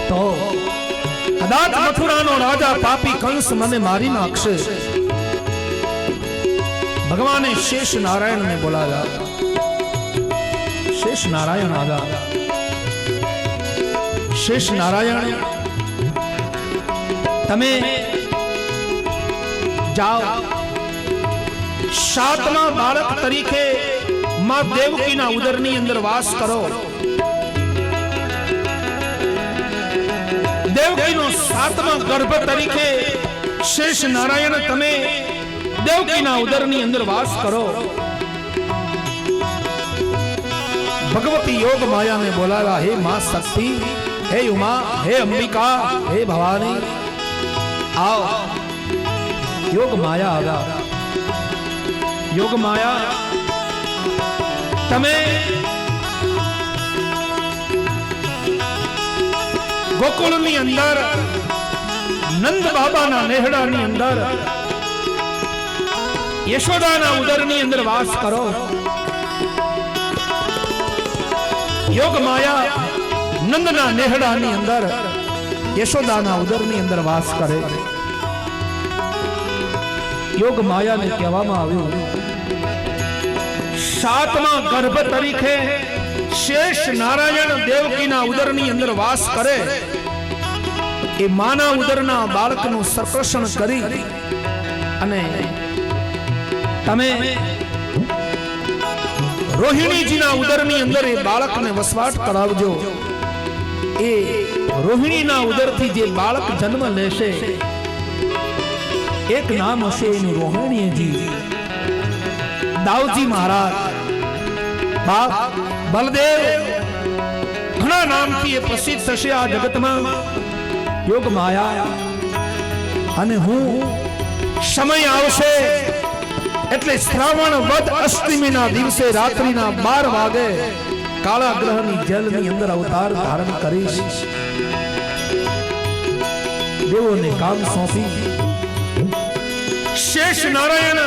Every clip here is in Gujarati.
તો કદાચ મથુરાનો રાજા પાપી કંસ મને મારી નાખશે. ભગવાને શેષ નારાયણને બોલાવ્યા. શેષ નારાયણ આવ્યા. શેષ નારાયણ, તમે જાઓ, 7મા બાળક તરીકે માં દેવકીના ઉદરની અંદર વાસ કરો. દેવકીનો 7મા ગર્ભ તરીકે શેષ નારાયણ તમે દેવકીના ઉદરની અંદર વાસ કરો. ભગવતી યોગ માયાને બોલાવ્યા. હે માં શક્તિ, હે ઉમા, હે અંબિકા, હે ભવાની, આવ. યોગ માયા આવ્યા. યોગ માયા, તમે ગોકુળની અંદર નંદ બાબાના નેહડાની અંદર યશોદાના ઉદરની અંદર વાસ કરો. યોગ માયા નંદના નેહડાની અંદર યશોદાના ઉદરની અંદર વાસ કરે. યોગ માયાને કહેવામાં આવ્યું 7મા ગર્ભ તરીકે શેષ નારાયણ દેવકીના ઉદરની અંદર વાસ કરે. એ માના ઉદરના બાળકનું સંકર્ષણ કરી અને તમે રોહિણીજીના ઉદરની અંદર એ બાળકને વસવાટ કરાવજો. એ રોહિણીના ઉદરથી જે બાળક જન્મ લેશે એક નામ હશે એનું રોહિણીજી. દાઉજી મહારાજ, બાપ બલદેવ, ઘણા નામથી એ પ્રસિદ્ધ થશે આ જગતમાં. યોગ માયા, અને હું સમય આવશે એટલે શ્રાવણ વદ અષ્ટમીના દિવસે રાત્રિના 12 વાગે કાળા ગ્રહની જેલની અંદર અવતાર ધારણ કરીશ. દેવોને કામ સોંપી શેષ નારાયણ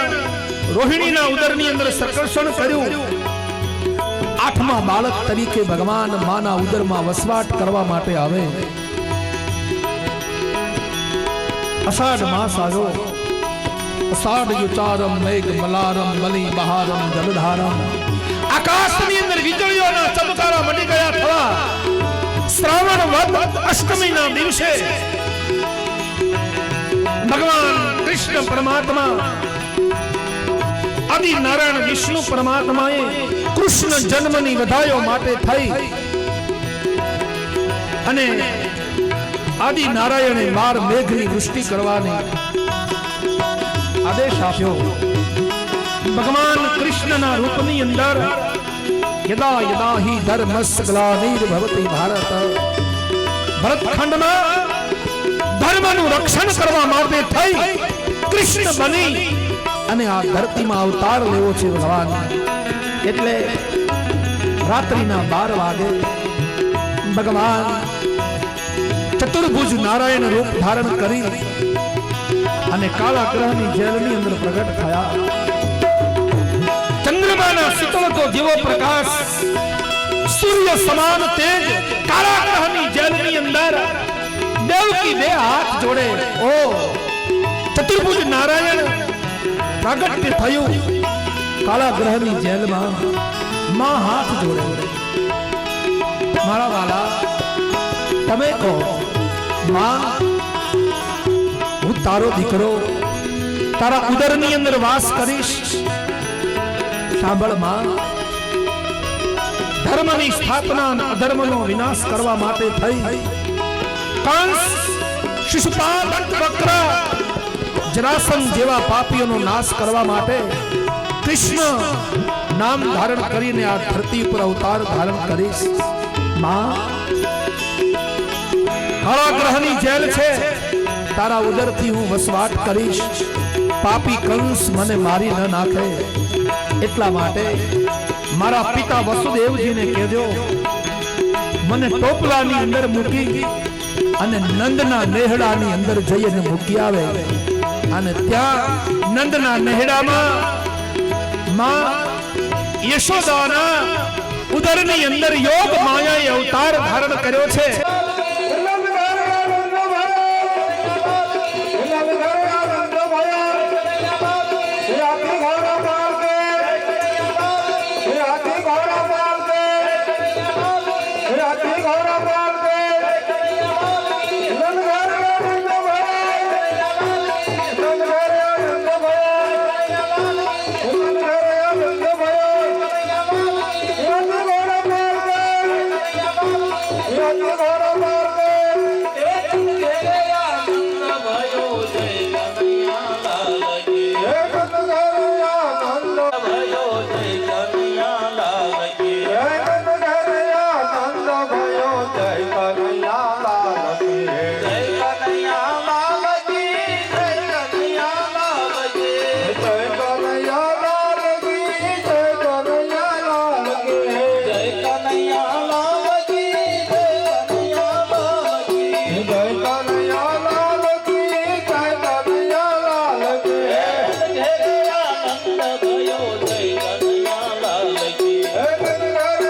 રોહિણીના ઉદરની અંદર સંકર્ષણ કર્યું. 8મા બાળક તરીકે ભગવાન માના ઉદરમાં વસવાટ કરવા માટે આવે. અષાઢ માસ આવ્યો. અષાઢ યુચારમ મેઘ મલારમ બલી બહારમ જલધારમ. આકાશની અંદર વીજળીઓના ચમકારા મટી ગયા થવા શ્રાવણ વદ અષ્ટમીના દિવસે ભગવાન કૃષ્ણ પરમાત્મા આદિ નારાયણ વિષ્ણુ પરમાત્માએ કૃષ્ણ જન્મની વધાઈઓ માટે થઈ અને આદિ નારાયણે 12 મેઘની વૃષ્ટિ કરવાની આદેશ આપ્યો. ભગવાન કૃષ્ણના રૂપની અંદર યદા યદા હિ ધર્મસ્ય ગ્લાનિર્ભવતિ ભારત, ભરતખંડમાં ધર્મનું રક્ષણ કરવા માટે થઈ કૃષ્ણ બની અને આ ધરતીમાં અવતાર લેવો છે ભગવાન. એટલે રાત્રિના 12 વાગે ભગવાન ચતુર્ભુજ નારાયણ રૂપ ધારણ કરી અને કાળા ગ્રહની જેલની અંદર પ્રગટ થયા. ચંદ્રમાના શીતળતો જેવો પ્રકાશ, સૂર્ય સમાન તેજ કાળા ગ્રહની જેલની અંદર દેવકી 2 હાથ જોડે. ઓ ચતુર્ભુજ નારાયણ પ્રગટ થયું કાળા ગ્રહની જેલમાં. માં હાથ જોડે. મારા વાલા, તમે કહો માં, હું તારો દીકરો તારા ઉદરની અંદર વાસ કરીશ. સાંભળ માં, ધર્મની સ્થાપના અને અધર્મનો વિનાશ કરવા માટે થઈ કંસ, શિશુપાલ, વક્ર, જરાસંઘ જેવા પાપીઓનો નાશ કરવા માટે કૃષ્ણ નામ ધારણ કરીને આ ધરતી પર અવતાર ધારણ કરીશ. માં, કાળા ગ્રહની જેલ છે, તારા ઉદરથી હું વસવાટ કરીશ. પાપી કંસ મને મારી ન નાખે. એટલા માટે મારા પિતા વસુદેવજીને કહેજો મને ટોપલાની અંદર મૂકી અને નંદના નેહડાની અંદર જઈને મૂકી આવે. અને ત્યાં નંદના નેહડામાં માં યશોદાના ઉદરની અંદર યોગ માયાએ અવતાર ધારણ કર્યો છે. જય કનૈયા